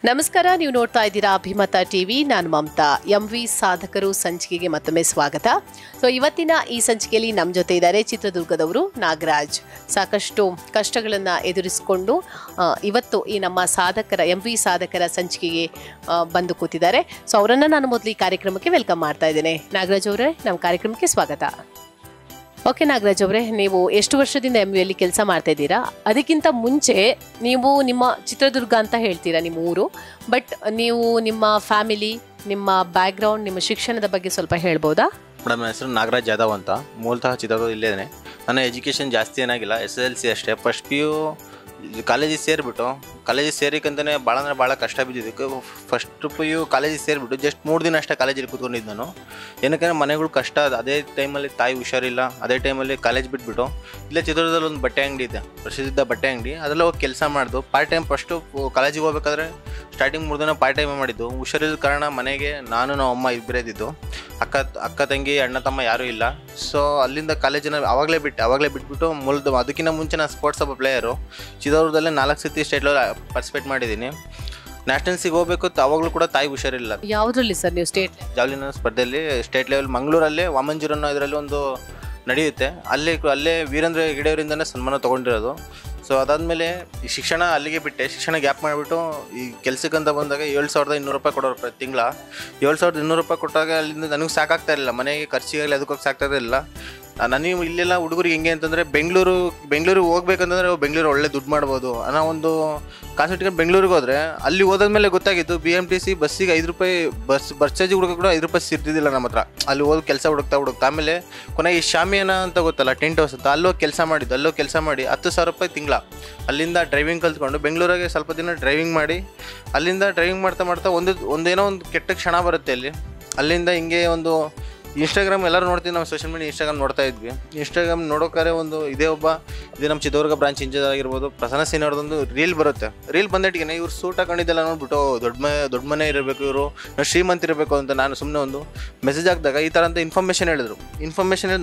ನಮಸ್ಕಾರ, ನೀವು ನೋಡ್ತಾ ಇದ್ದೀರಾ ಅಭಿಮತ ಟಿವಿ. ನಾನು ಮಮತಾ. ಎಂವಿ ಸಾಧಕರು ಸಂಚಿಕೆಗೆ ಮತ್ತೊಮ್ಮೆ ಸ್ವಾಗತ. ಸೊ ಇವತ್ತಿನ ಈ ಸಂಚಿಕೆಯಲ್ಲಿ ನಮ್ಮ ಜೊತೆ ಇದ್ದಾರೆ ಚಿತ್ರದುರ್ಗದವರು ನಾಗರಾಜ್. ಸಾಕಷ್ಟು ಕಷ್ಟಗಳನ್ನು ಎದುರಿಸಿಕೊಂಡು ಇವತ್ತು ಈ ನಮ್ಮ ಎಂವಿ ಸಾಧಕರ ಸಂಚಿಕೆಗೆ ಬಂದು ಕೂತಿದ್ದಾರೆ. ಸೊ ಅವರನ್ನು ನಾನು ಮೊದಲು ಈ ಕಾರ್ಯಕ್ರಮಕ್ಕೆ ವೆಲ್ಕಮ್ ಮಾಡ್ತಾ ಇದ್ದೇನೆ. ನಾಗರಾಜ್ ಅವರೇ, ನಮ್ಮ ಕಾರ್ಯಕ್ರಮಕ್ಕೆ ಸ್ವಾಗತ. ಓಕೆ ನಾಗರಾಜ್ ಅವರೇ, ನೀವು ಎಷ್ಟು ವರ್ಷದಿಂದ ಎಂವಿಯಲ್ಲಿ ಕೆಲಸ ಮಾಡ್ತಾ ಇದ್ದೀರಾ? ಅದಕ್ಕಿಂತ ಮುಂಚೆ ನೀವು ನಿಮ್ಮ ಚಿತ್ರದುರ್ಗ ಅಂತ ಹೇಳ್ತೀರಾ ನಿಮ್ಮ ಊರು, ಬಟ್ ನೀವು ನಿಮ್ಮ ಫ್ಯಾಮಿಲಿ, ನಿಮ್ಮ ಬ್ಯಾಕ್ಗ್ರೌಂಡ್, ನಿಮ್ಮ ಶಿಕ್ಷಣದ ಬಗ್ಗೆ ಸ್ವಲ್ಪ ಹೇಳ್ಬೋದಾ? ಮೇಡಮ್, ನನ್ನ ಹೆಸರು ನಾಗರಾಜ್ ಜಾಧವ್ ಅಂತ. ಮೂಲತಃ ಚಿತ್ರದುರ್ಗ ಇಲ್ಲೇನೆ. ನನ್ನ ಎಜುಕೇಷನ್ ಜಾಸ್ತಿ ಏನಾಗಿಲ್ಲ, SSLC ಅಷ್ಟೇ. ಫಸ್ಟ್ PU ಕಾಲೇಜಿಗೆ ಸೇರಿಬಿಟ್ಟು ಕಾಲೇಜಿಗೆ ಸೇರಿಕಂತಲೇ ಭಾಳ ಅಂದರೆ ಭಾಳ ಕಷ್ಟ ಬಿದ್ದಿದ್ದಕ್ಕೆ ಫಸ್ಟ್ PU ಕಾಲೇಜಿಗೆ ಸೇರಿಬಿಟ್ಟು ಜಸ್ಟ್ 3 ದಿನ ಅಷ್ಟೇ ಕಾಲೇಜಲ್ಲಿ ಕೂತ್ಕೊಂಡಿದ್ದು ನಾನು. ಏನಕ್ಕೆ ಮನೆಗಳು ಕಷ್ಟ, ಅದೇ ಟೈಮಲ್ಲಿ ತಾಯಿ ಹುಷಾರಿಲ್ಲ, ಅದೇ ಟೈಮಲ್ಲಿ ಕಾಲೇಜ್ ಬಿಟ್ಬಿಟ್ಟು ಇಲ್ಲೇ ಚಿತ್ರದುರ್ಗದಲ್ಲಿ ಒಂದು ಬಟ್ಟೆ ಅಂಗಡಿ ಇದೆ, ಪ್ರಸಿದ್ಧ ಬಟ್ಟೆ ಅಂಗಡಿ. ಅದೆಲ್ಲ ಹೋಗಿ ಕೆಲಸ ಮಾಡಿದ್ದು ಪಾರ್ಟ್ ಟೈಮ್. ಫಸ್ಟು ಕಾಲೇಜಿಗೆ ಹೋಗ್ಬೇಕಾದ್ರೆ ಸ್ಟಾರ್ಟಿಂಗ್ 3 ದಿನ ಪಾರ್ಟ್ ಟೈಮೇ ಮಾಡಿದ್ದು. ಹುಷಾರಿಲ್ಲದ ಕಾರಣ ಮನೆಗೆ ನಾನು ನಮ್ಮ ಅಮ್ಮ ಇಬ್ಬರೇ ಇದ್ದಿದ್ದು. ಅಕ್ಕ ತಂಗಿ ಅಣ್ಣ ತಮ್ಮ ಯಾರೂ ಇಲ್ಲ. ಸೊ ಅಲ್ಲಿಂದ ಕಾಲೇಜನ್ನು ಆವಾಗಲೇ ಬಿಟ್ಬಿಟ್ಟು ಅದಕ್ಕಿಂತ ಮುಂಚೆ ನಾನು ಸ್ಪೋರ್ಟ್ಸ್ ಒಬ್ಬ ಪ್ಲೇಯರು. ಚಿತ್ರದುರ್ಗದಲ್ಲೇ 4 ಸತಿ ಸ್ಟೇಟ್ ಲೆವೆಲ್ ಪಾರ್ಟಿಸಿಪೇಟ್ ಮಾಡಿದ್ದೀನಿ. ನ್ಯಾಷನಲ್ಸಿಗೆ ಹೋಗಬೇಕು ಅವಾಗಲೂ ಕೂಡ ತಾಯಿ ಹುಷಾರಿಲ್ಲ. ಯಾವುದ್ರಲ್ಲಿ ಸರ್ ನೀವು ಸ್ಟೇಟ್ ಜಾವ್ಲಿನ್ ಸ್ಪರ್ಧೆಯಲ್ಲಿ ಸ್ಟೇಟ್ ಲೆವೆಲ್ ಮಂಗಳೂರಲ್ಲಿ ವಾಮಂಜೂರ್ ಅನ್ನೋ ಇದರಲ್ಲಿ ಒಂದು ನಡೆಯುತ್ತೆ. ಅಲ್ಲೇ ವೀರೇಂದ್ರ ಹೆಗಡೆಯವರಿಂದನೇ ಸನ್ಮಾನ ತೊಗೊಂಡಿರೋದು. ಸೊ ಅದಾದಮೇಲೆ ಈ ಶಿಕ್ಷಣ ಅಲ್ಲಿಗೆ ಬಿಟ್ಟೆ. ಶಿಕ್ಷಣ ಗ್ಯಾಪ್ ಮಾಡಿಬಿಟ್ಟು ಈ ಕೆಲಸಕ್ಕಂತ ಬಂದಾಗ 7,200 ರೂಪಾಯಿ ಕೊಡೋರು ತಿಂಗಳ. 7,200 ರೂಪಾಯಿ ಕೊಟ್ಟಾಗ ಅಲ್ಲಿಂದ ನನಗೆ ಸಾಕಾಗ್ತಾ ಇರಲಿಲ್ಲ, ಮನೆಗೆ ಖರ್ಚಿಗಾಗಲಿ ಅದಕ್ಕೋಗಿ ಸಾಕ್ತಾ ಇರಲಿಲ್ಲ. ನನಗೆ ಇಲ್ಲೆಲ್ಲ ಹುಡುಗರಿಗೆ ಹೆಂಗೆ ಅಂತಂದರೆ ಬೆಂಗಳೂರಿಗೆ ಹೋಗ್ಬೇಕಂತಂದರೆ ಬೆಂಗಳೂರು ಒಳ್ಳೆ ದುಡ್ಡು ಮಾಡ್ಬೋದು ಅನ್ನೋ ಒಂದು ಕಾನ್ಸೆಪ್ಟ್. ಬೆಂಗಳೂರಿಗೆ ಹೋದರೆ ಅಲ್ಲಿ ಹೋದ್ಮೇಲೆ ಗೊತ್ತಾಗಿತ್ತು BMTC ಬಸ್ಸಿಗೆ 5 ರೂಪಾಯಿ ಬಸ್ ಚಾರ್ಜ್ ಹುಡುಗ ಕೂಡ 5 ರೂಪಾಯಿ ಸಿರ್ತಿದ್ದಿಲ್ಲ ನಮ್ಮ ಹತ್ರ. ಅಲ್ಲಿ ಹೋಗಿ ಕೆಲಸ ಹುಡುಕ್ತಾ ಆಮೇಲೆ ಕೊನೆಗೆ ಶಾಮಿಯಾನ ಅಂತ ಗೊತ್ತಲ್ಲ, ಟೆಂಟ್ ಹೌಸ್ ಅಂತ, ಅಲ್ಲೋಗಿ ಕೆಲಸ ಮಾಡಿ 10,000 ರೂಪಾಯಿ ತಿಂಗಳ. ಅಲ್ಲಿಂದ ಡ್ರೈವಿಂಗ್ ಕಲ್ತ್ಕೊಂಡು ಬೆಂಗಳೂರಿಗೆ ಸ್ವಲ್ಪ ದಿನ ಡ್ರೈವಿಂಗ್ ಮಾಡಿ, ಅಲ್ಲಿಂದ ಡ್ರೈವಿಂಗ್ ಮಾಡ್ತಾ ಒಂದೇನೋ ಒಂದು ಕೆಟ್ಟ ಕ್ಷಣ ಬರುತ್ತೆ ಅಲ್ಲಿಂದ ಹಿಂಗೆ ಒಂದು ಇನ್ಸ್ಟಾಗ್ರಾಮ್ ಎಲ್ಲರೂ ನೋಡ್ತೀವಿ, ನಾವು ಸೋಷಿಯಲ್ ಮೀಡಿಯಾ ಇನ್ಸ್ಟಾಗ್ರಾಮ್ ನೋಡ್ತಾ ಇದ್ವಿ. ಇನ್ಸ್ಟಾಗ್ರಾಮ್ ನೋಡೋಕಾರೆ ಇದೇ ನಮ್ಮ ಚಿತ್ರದುರ್ಗ ಬ್ರಾಂಚ್ ಇಂಚಾರ್ಜ್ ಆಗಿರ್ಬೋದು ಪ್ರಸನ್ನ ಸಿನಿಮಾದೊಂದು ರೀಲ್ ಬರುತ್ತೆ. ರೀಲ್ ಬಂದಟ್ಟಿಗೆ ಇವ್ರು ಸೂಟ್ ಹಾಕೊಂಡಿದ್ದೆಲ್ಲ ನೋಡ್ಬಿಟ್ಟು ದೊಡ್ಡ ಮನೆ ಇರಬೇಕು, ಇವರು ಶ್ರೀಮಂತ ಇರಬೇಕು ಅಂತ ನಾನು ಸುಮ್ಮನೆ ಒಂದು ಮೆಸೇಜ್ ಹಾಕಿದಾಗ ಈ ಥರ ಅಂತ ಇನ್ಫಾರ್ಮೇಷನ್ ಹೇಳಿದ್ರು.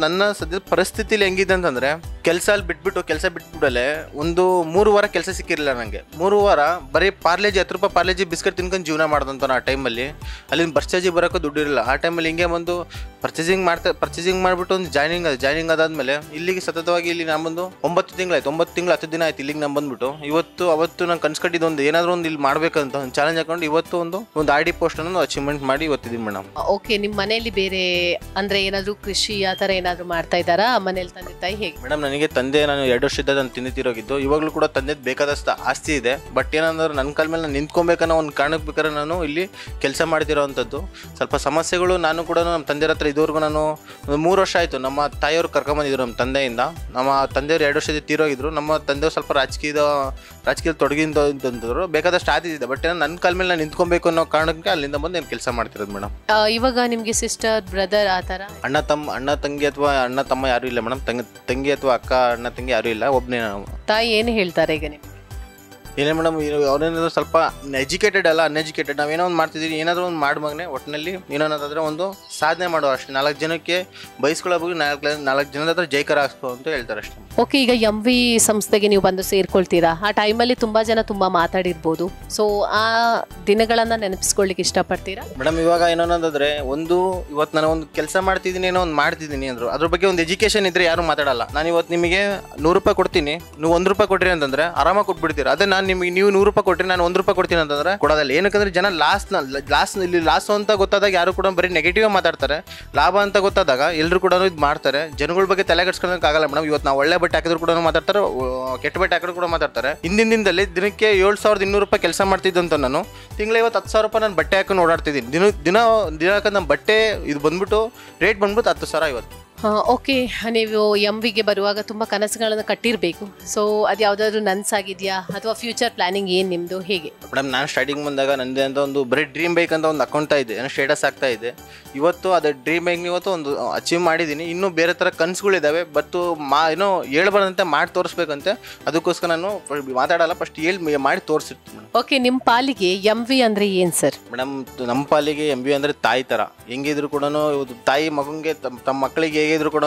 ನನ್ನ ಸದ್ಯದ ಪರಿಸ್ಥಿತಿಲಿ ಹೆಂಗಿದೆ ಅಂತಂದರೆ ಕೆಲಸ ಬಿಟ್ಬಿಟ್ಟಲ್ಲೇ ಒಂದು 3 ವಾರ ಕೆಲಸ ಸಿಕ್ಕಿರಲಿಲ್ಲ ನನಗೆ. 3 ವಾರ ಬರೀ ಪಾರ್ಲೇಜಿ 10 ರೂಪಾಯಿ ಪಾರ್ಲೇಜಿ ಬಿಸ್ಕೆಟ್ ತಿನ್ಕೊಂಡು ಜೀವನ ಮಾಡ್ದಂತ ಆ ಟೈಮಲ್ಲಿ. ಅಲ್ಲಿಂದ ಬಸ್ ಚಾರ್ಜಿಗೆ ಬರೋಕ್ಕೂ ದುಡ್ಡು ಇರಲಿಲ್ಲ. ಆ ಟೈಮಲ್ಲಿ ಹಿಂಗೆ ಬಂದು ಪರ್ಚೇಸಿಂಗ್ ಮಾಡಿಬಿಟ್ಟು ಒಂದು ಜಾಯ್ನಿಂಗ್ ಅದಾದಮೇಲೆ ಇಲ್ಲಿಗೆ ಸತತವಾಗಿ ಇಲ್ಲಿ ನಾನು ಬಂದು 9 ತಿಂಗಳಾಯ್ತು. 9 ತಿಂಗಳು 10 ದಿನ ಆಯ್ತು ಇಲ್ಲಿಗೆ ನಾನು ಬಂದುಬಿಟ್ಟು. ಅವತ್ತು ನಾನು ಕನ್ಸ್ಕಟ್ಟಿದ್ದು ಒಂದು ಏನಾದರೂ ಒಂದು ಇಲ್ಲಿ ಮಾಡಬೇಕಂತ ಒಂದು ಚಾಲೆಂಜ್ ಹಾಕೊಂಡು ಇವತ್ತು ಒಂದು RD ಪೋಸ್ಟ್ ಅನ್ನು ಅಚೀವ್ಮೆಂಟ್ ಮಾಡಿ ಇವತ್ತಿದ್ದೀನಿ ಮೇಡಮ್. ಓಕೆ, ನಿಮ್ಮ ಮನೆಯಲ್ಲಿ ಬೇರೆ ಅಂದರೆ ಏನಾದರೂ ಕೃಷಿ ಆ ಥರ ಏನಾದರೂ ಮಾಡ್ತಾ ಇದ್ದಾರಾ ಮನೇಲಿ? ತಂದೆ ತಾಯಿ ಹೇಗೆ? ಮೇಡಮ್, ನನಗೆ ತಂದೆ, ನಾನು 2 ವರ್ಷದ ನಾನು ತಿರೋಗಿದ್ದು. ಇವಾಗಲೂ ಕೂಡ ತಂದೆದು ಬೇಕಾದಷ್ಟು ಆಸ್ತಿ ಇದೆ. ಬಟ್ ಏನಂದ್ರೆ ನನ್ನ ಕಾಲ ಮೇಲೆ ನಾನು ನಿಂತ್ಕೊಬೇಕನ್ನೋ ಒಂದು ಕಾರಣಕ್ಕೆ ಬೇಕಾದ್ರೆ ನಾನು ಇಲ್ಲಿ ಕೆಲಸ ಮಾಡ್ತಿರೋವಂಥದ್ದು. ಸ್ವಲ್ಪ ಸಮಸ್ಯೆಗಳು ನಾನು ಕೂಡ ನಮ್ಮ ತಂದೆಯ ಹತ್ರ ಇದುವರೆಗೂ ನಾನು 3 ವರ್ಷ ಆಯಿತು. ನಮ್ಮ ತಾಯಿಯವರು ಕರ್ಕೊಂಬಂದಿದ್ರು ನಮ್ಮ ತಂದೆಯಿಂದ. ನಮ್ಮ ತಂದೆಯವರು 2 ವರ್ಷದ ತೀರೋಗಿದ್ರು. ನಮ್ಮ ತಂದೆಯವರು ಸ್ವಲ್ಪ ರಾಜಕೀಯದ ತೊಡಗಿದ್ರು. ಬೇಕಾದಷ್ಟು ಆದಿದೆ. ಬಟ್ ನನ್ನ ಕಾಲ ಮೇಲೆ ನಾನು ನಿಂತ್ಕೊಬೇಕು ಅನ್ನೋ ಕಾರಣಕ್ಕೆ ಅಲ್ಲಿಂದ ಬಂದು ನಾನು ಕೆಲಸ ಮಾಡ್ತಿರೋದು ಮೇಡಮ್. ಇವಾಗ ನಿಮಗೆ ಸಿಸ್ಟರ್, ಬ್ರದರ್ ಆ ಥರ ಅಣ್ಣ ತಂಗಿ ಅಥವಾ ಅಣ್ಣ ತಮ್ಮ ಯಾರೂ ಇಲ್ಲ ಮೇಡಮ್. ತಂಗಿ ಅಥವಾ ಅಕ್ಕ ಅಣ್ಣ ತಂಗಿ ಯಾರೂ ಇಲ್ಲ, ಒಬ್ಬನೇ ನಾನು. ತಾಯಿ ಏನು ಹೇಳ್ತಾರೆ ಈಗ ನಿಮಗೆ? ಏನೇ ಮೇಡಮ್, ಅವ್ರೇನಾದ್ರು ಸ್ವಲ್ಪ ಎಜುಕೇಟೆಡ್ ಅಲ್ಲ, ಅನ್ಎಜುಕೇಟೆಡ್. ನಾವೇನೋ ಒಂದು ಮಾಡ್ತಿದ್ದೀವಿ, ಏನಾದರೂ ಒಂದು ಮಾಡುವಾಗಲೇ ಒಟ್ಟಿನಲ್ಲಿ ಏನೋದಾದರೆ ಒಂದು ಸಾಧನೆ ಮಾಡೋ ಅಷ್ಟೇ. 4 ಜನಕ್ಕೆ ಬಯಸ್ಕೊಳ್ಳೋ ಬಗ್ಗೆ 4 ಜನದ ಹತ್ರ ಜೈಕರ ಹಾಕ್ಸ್ಕೋ ಅಂತ ಹೇಳ್ತಾರೆ ಅಷ್ಟೇ. ಓಕೆ, ಈಗ MV ಸಂಸ್ಥೆಗೆ ನೀವು ಬಂದು ಸೇರ್ಕೊಳ್ತೀರಾ. ಆ ಟೈಮಲ್ಲಿ ತುಂಬ ಜನ ತುಂಬ ಮಾತಾಡಿರ್ಬೋದು. ಸೊ ಆ ದಿನಗಳನ್ನು ನೆನಪಿಸ್ಕೊಳ್ಳಿಕ್ಕೆ ಇಷ್ಟಪಡ್ತೀರಾ? ಮೇಡಮ್, ಇವಾಗ ಏನೋದಾದರೆ ಇವತ್ತು ನಾನು ಒಂದು ಕೆಲಸ ಮಾಡ್ತಿದ್ದೀನಿ, ಏನೋ ಒಂದು ಮಾಡ್ತಿದ್ದೀನಿ ಅಂದರು, ಅದ್ರ ಬಗ್ಗೆ ಒಂದು ಎಜುಕೇಷನ್ ಇದ್ದರೆ ಯಾರು ಮಾತಾಡಲ್ಲ. ನಾನು ಇವತ್ತು ನಿಮಗೆ 100 ರೂಪಾಯಿ ಕೊಡ್ತೀನಿ, ನೀವು 1 ರೂಪಾಯಿ ಕೊಟ್ರಿ ಅಂತಂದರೆ ಆರಾಮಾಗಿ ಕೊಟ್ಬಿಡ್ತೀರಾ. ಅದೇ ನಾನು ನೀವು 100 ರೂಪಾಯಿ ಕೊಟ್ಟರೆ ನಾನು 1 ರೂಪಾಯಿ ಕೊಡ್ತೀನಿ ಅಂತಂದ್ರೆ ಕೊಡೋದಲ್ಲ. ಏನಕ್ಕಂದ್ರೆ ಜನ ಲಾಸ್ ಅಂತ ಗೊತ್ತಾದಾಗ ಯಾರು ಕೂಡ ಬರೀ ನೆಗೆಟಿವ್ ಮಾತಾಡ್ತಾರೆ. ಲಾಭ ಅಂತ ಗೊತ್ತಾದಾಗ ಎಲ್ಲರೂ ಕೂಡ ಇದು ಮಾಡ್ತಾರೆ. ಜನಗಳ ಬಗ್ಗೆ ತಲೆ ಕೆಡ್ಸ್ಕೊಳ್ಳೋಕ್ಕಾಗಲ್ಲ ಮೇಡಮ್. ಇವತ್ತು ನಾವು ಒಳ್ಳೆ ಬಟ್ಟೆ ಹಾಕಿದ್ರು ಕೂಡ ಮಾತಾಡ್ತಾರೆ, ಕೆಟ್ಟ ಬಟ್ಟೆ ಹಾಕಿದ್ರು ಕೂಡ ಮಾತಾಡ್ತಾರೆ. ಹಿಂದಿನ ದಿನದಲ್ಲಿ ದಿನಕ್ಕೆ 7,200 ರೂಪಾಯಿ ಕೆಲಸ ಮಾಡ್ತಿದ್ದಂತ ನಾನು ಇವತ್ತು 10,000 ರೂಪಾಯಿ ನಾನು ಬಟ್ಟೆ ಹಾಕೊಂಡು ಓಡಾಡ್ತಿದ್ದೀನಿ. ದಿನಕ್ಕೆ ನಮ್ಮ ಬಟ್ಟೆ ಇದು ಬಂದ್ಬಿಟ್ಟು ರೇಟ್ ಬಂದ್ಬಿಟ್ಟು 10,000 ಇವತ್ತು. ಓಕೆ, ನೀವು MVಗೆ ಬರುವಾಗ ತುಂಬ ಕನಸುಗಳನ್ನು ಕಟ್ಟಿರಬೇಕು. ಸೊ ಅದು ಯಾವುದಾದ್ರೂ ನನಸಾಗಿದೆಯಾ ಅಥವಾ ಫ್ಯೂಚರ್ ಪ್ಲಾನಿಂಗ್ ಏನು ನಿಮ್ಮದು, ಹೇಗೆ? ಮೇಡಮ್, ನಾನು ಸ್ಟಾರ್ಟಿಂಗ್ ಬಂದಾಗ ನಂದೇ ಅಂತ ಒಂದು ಬರೀ ಡ್ರೀಮ್ ಬೈಕ್ ಅಂತ ಒಂದು ಅಕೌಂಟ್ ಇದೆ, ನಾನು ಸ್ಟೇಟಸ್ ಆಗ್ತಾ ಇದೆ. ಇವತ್ತು ಅದು ಡ್ರೀಮ್ ಬೈಕ್ ಇವತ್ತು ಒಂದು ಅಚೀವ್ ಮಾಡಿದ್ದೀನಿ. ಇನ್ನೂ ಬೇರೆ ಥರ ಕನಸುಗಳಿದ್ದಾವೆ. ಬಟ್ ಏನೋ ಹೇಳ್ಬಾರ್ದಂತೆ ಮಾಡಿ ತೋರಿಸ್ಬೇಕಂತೆ. ಅದಕ್ಕೋಸ್ಕರ ನಾನು ಮಾತಾಡಲ್ಲ, ಫಸ್ಟ್ ಮಾಡಿ ತೋರಿಸಿರ್ತೀನಿ ಮೇಡಮ್. ಓಕೆ, ನಿಮ್ಮ ಪಾಲಿಗೆ MV ಅಂದರೆ ಏನು ಸರ್? ಮೇಡಮ್, ನಮ್ಮ ಪಾಲಿಗೆ MV ಅಂದರೆ ತಾಯಿ ಥರ. ಹೆಂಗಿದ್ರು ಕೂಡ ತಾಯಿ ಮಗನಿಗೆ ತಮ್ಮ ಮಕ್ಕಳಿಗೆ ಇದ್ರು ಕೂಡ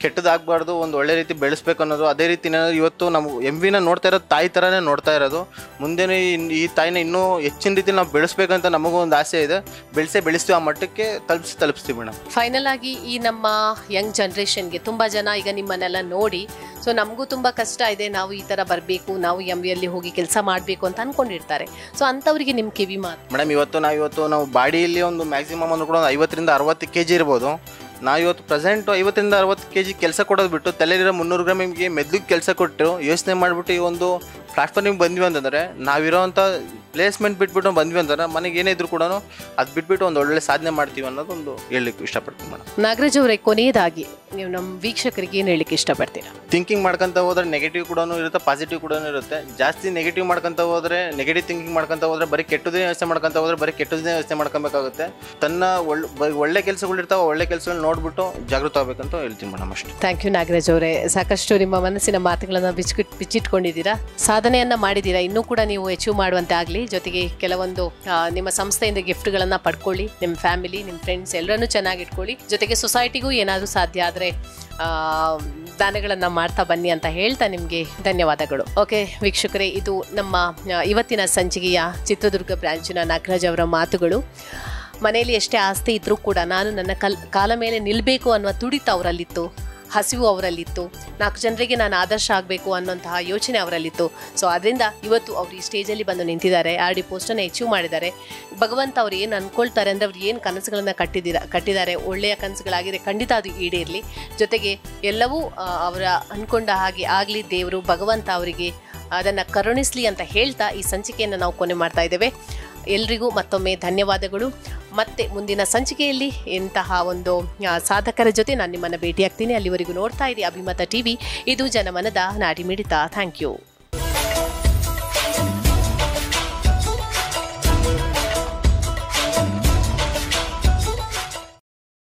ಕೆಟ್ಟದಾಗಬಾರ್ದು, ಒಂದು ಒಳ್ಳೆ ರೀತಿ ಬೆಳೆಸ್ಬೇಕು ಅನ್ನೋದು. ಅದೇ ರೀತಿ ಇವತ್ತು ನಾವು MVನ ನೋಡ್ತಾ ಇರೋದು ತಾಯಿ ಥರನೇ ನೋಡ್ತಾ ಇರೋದು. ಮುಂದೆ ಈ ತಾಯಿನ ಇನ್ನೂ ಹೆಚ್ಚಿನ ರೀತಿ ನಾವು ಬೆಳೆಸ್ಬೇಕಂತ ನಮಗೂ ಒಂದು ಆಸೆ ಇದೆ. ಬೆಳೆಸ್ತೀವಿ, ಆ ಮಟ್ಟಕ್ಕೆ ತಲುಪಿಸ್ತೀವಿ ಮೇಡಮ್. ಫೈನಲ್ ಆಗಿ ಈ ನಮ್ಮ ಯಂಗ್ ಜನ್ರೇಷನ್ಗೆ ತುಂಬ ಜನ ಈಗ ನಿಮ್ಮನ್ನೆಲ್ಲ ನೋಡಿ ಸೊ ನಮಗೂ ತುಂಬ ಕಷ್ಟ ಇದೆ, ನಾವು ಈ ಥರ ಬರಬೇಕು, ನಾವು MVಯಲ್ಲಿ ಹೋಗಿ ಕೆಲಸ ಮಾಡಬೇಕು ಅಂತ ಅಂದ್ಕೊಂಡಿರ್ತಾರೆ. ಸೊ ಅಂಥವ್ರಿಗೆ ನಿಮ್ಮ ಕಿವಿ ಮಾತು ಮೇಡಮ್. ನಾವು ಬಾಡಿಯಲ್ಲಿ ಒಂದು ಮ್ಯಾಕ್ಸಿಮಮ್ ಅಂದ್ರೂ ಕೂಡ 50ರಿಂದ 60 kg ಇರ್ಬೋದು. ನಾವಿವತ್ತು ಪ್ರೆಸೆಂಟ್ 50ರಿಂದ 60 kg ಕೆಲಸ ಕೊಡೋದು ಬಿಟ್ಟು ತಲೆಲಿರೋ 300 ಗ್ರಾಮಿಗೆ ಮೆದ್ಲಿಗೆ ಕೆಲಸ ಕೊಟ್ಟು ಯೋಚನೆ ಮಾಡಿಬಿಟ್ಟು ಈ ಒಂದು ಪ್ಲಾಟ್ಫಾರ್ಮಿಗೆ ಬಂದ್ವಿ ಅಂತಂದರೆ, ನಾವಿರೋವಂಥ ಪ್ಲೇಸ್ಮೆಂಟ್ ಬಿಟ್ಬಿಟ್ಟು ಬಂದ್ವಿ ಅಂತಂದ್ರೆ ಮನೆಗೆ ಏನೇ ಇದ್ರು ಕೂಡ ಅದು ಬಿಟ್ಬಿಟ್ಟು ಒಂದು ಒಳ್ಳೆ ಸಾಧನೆ ಮಾಡ್ತೀವಿ ಅನ್ನೋದೊಂದು ಹೇಳಲಿಕ್ಕೆ ಇಷ್ಟಪಡ್ತೀನಿ ಮೇಡಮ್. ನಾಗರಾಜ್ ಅವರೇ, ಕೊನೆಯದಾಗಿ ನೀವು ನಮ್ಮ ವೀಕ್ಷಕರಿಗೆ ಏನು ಹೇಳಲಿಕ್ಕೆ ಇಷ್ಟಪಡ್ತೀರಾ? ಥಿಂಕಿಂಗ್ ಮಾಡ್ಕೊತ ಹೋದ್ರೆ ನೆಗೆಟಿವ್ ಕೂಡ ಇರುತ್ತೆ, ಪಾಸಿಟಿವ್ ಕೂಡ ಇರುತ್ತೆ. ಜಾಸ್ತಿ ನೆಗೆಟಿವ್ ಮಾಡ್ಕೊತ ಹೋದರೆ, ನೆಗೆಟಿವ್ ಥಿಂಕಿಂಗ್ ಮಾಡ್ಕೊತ ಹೋದರೆ ಬರೀ ಕೆಟ್ಟದೇ ಯೋಚನೆ ಮಾಡ್ಕೊತ ಹೋದರೆ ಬರೀ ಕೆಟ್ಟದೇ ಯೋಚನೆ ಮಾಡ್ಕೊಬೇಕಾಗುತ್ತೆ. ತನ್ನ ಒಳ್ಳೆ ಕೆಲಸಗಳಿರ್ತಾವೆ, ಒಳ್ಳೆ ಕೆಲಸಗಳು ನೋಡ್ಬಿಟ್ಟು ಜಾಗೃತ ಆಗಬೇಕಂತ ಹೇಳ್ತೀನಿ ಮೇಡಮ್ ಅಷ್ಟೇ. ಥ್ಯಾಂಕ್ ಯು ನಾಗರಾಜ್ ಅವರೇ. ಸಾಕಷ್ಟು ನಿಮ್ಮ ಮನಸ್ಸಿನ ಮಾತುಗಳನ್ನು ಬಿಚ್ಚಿಟ್ಕೊಂಡಿದ್ದೀರಾ, ಸಾಧನೆಯನ್ನು ಮಾಡಿದ್ದೀರಾ. ಇನ್ನೂ ಕೂಡ ನೀವು ಅಚೀವ್ ಮಾಡುವಂತೆ ಆಗಲಿ. ಜೊತೆಗೆ ಕೆಲವೊಂದು ನಿಮ್ಮ ಸಂಸ್ಥೆಯಿಂದ ಗಿಫ್ಟ್ಗಳನ್ನು ಪಡ್ಕೊಳ್ಳಿ, ನಿಮ್ಮ ಫ್ಯಾಮಿಲಿ, ನಿಮ್ಮ ಫ್ರೆಂಡ್ಸ್ ಎಲ್ಲರನ್ನೂ ಚೆನ್ನಾಗಿಟ್ಕೊಳ್ಳಿ. ಜೊತೆಗೆ ಸೊಸೈಟಿಗೂ ಏನಾದರೂ ಸಾಧ್ಯ ಆದರೆ ದಾನಗಳನ್ನು ಮಾಡ್ತಾ ಬನ್ನಿ ಅಂತ ಹೇಳ್ತಾ ನಿಮಗೆ ಧನ್ಯವಾದಗಳು. ಓಕೆ ವೀಕ್ಷಕರೇ, ಇದು ನಮ್ಮ ಇವತ್ತಿನ ಸಂಚಿಕೆಯ ಚಿತ್ರದುರ್ಗ ಬ್ರಾಂಚಿನ ನಾಗರಾಜ್ ಅವರ ಮಾತುಗಳು. ಮನೆಯಲ್ಲಿ ಎಷ್ಟೇ ಆಸ್ತಿ ಇದ್ದರೂ ಕೂಡ ನಾನು ನನ್ನ ಕಾಲ ಮೇಲೆ ನಿಲ್ಲಬೇಕು ಅನ್ನುವ ತುಡಿತ ಅವರಲ್ಲಿತ್ತು, ಹಸಿವು ಅವರಲ್ಲಿತ್ತು, 4 ಜನರಿಗೆ ನಾನು ಆದರ್ಶ ಆಗಬೇಕು ಅನ್ನೋಂತಹ ಯೋಚನೆ ಅವರಲ್ಲಿತ್ತು. ಸೊ ಅದರಿಂದ ಇವತ್ತು ಅವರು ಈ ಸ್ಟೇಜಲ್ಲಿ ಬಂದು ನಿಂತಿದ್ದಾರೆ, RD ಪೋಸ್ಟನ್ನು ಅಚೀವ್ ಮಾಡಿದ್ದಾರೆ. ಭಗವಂತ ಅವ್ರು ಏನು ಅಂದ್ಕೊಳ್ತಾರೆ ಅಂದರೆ, ಅವ್ರು ಏನು ಕನಸುಗಳನ್ನು ಕಟ್ಟಿದ್ದಾರೆ, ಒಳ್ಳೆಯ ಕನಸುಗಳಾಗಿದೆ, ಖಂಡಿತ ಅದು ಈಡೇರಲಿ. ಜೊತೆಗೆ ಎಲ್ಲವೂ ಅವರ ಅಂದ್ಕೊಂಡ ಹಾಗೆ ಆಗಲಿ, ದೇವರು ಭಗವಂತ ಅವರಿಗೆ ಅದನ್ನು ಕರುಣಿಸಲಿ ಅಂತ ಹೇಳ್ತಾ ಈ ಸಂಚಿಕೆಯನ್ನು ನಾವು ಕೊನೆ ಮಾಡ್ತಾ ಇದ್ದೇವೆ. ಎಲ್ರಿಗೂ ಮತ್ತೊಮ್ಮೆ ಧನ್ಯವಾದಗಳು. ಮತ್ತೆ ಮುಂದಿನ ಸಂಚಿಕೆಯಲ್ಲಿ ಇಂತಹ ಒಂದು ಸಾಧಕರ ಜೊತೆ ನಾನು ನಿಮ್ಮನ್ನು ಭೇಟಿಯಾಗ್ತೀನಿ. ಅಲ್ಲಿವರೆಗೂ ನೋಡ್ತಾ ಇರಿ ಅಭಿಮತ TV. ಇದು ಜನಮನದ ನಾಡಿ ಮಿಡಿತ. Thank you.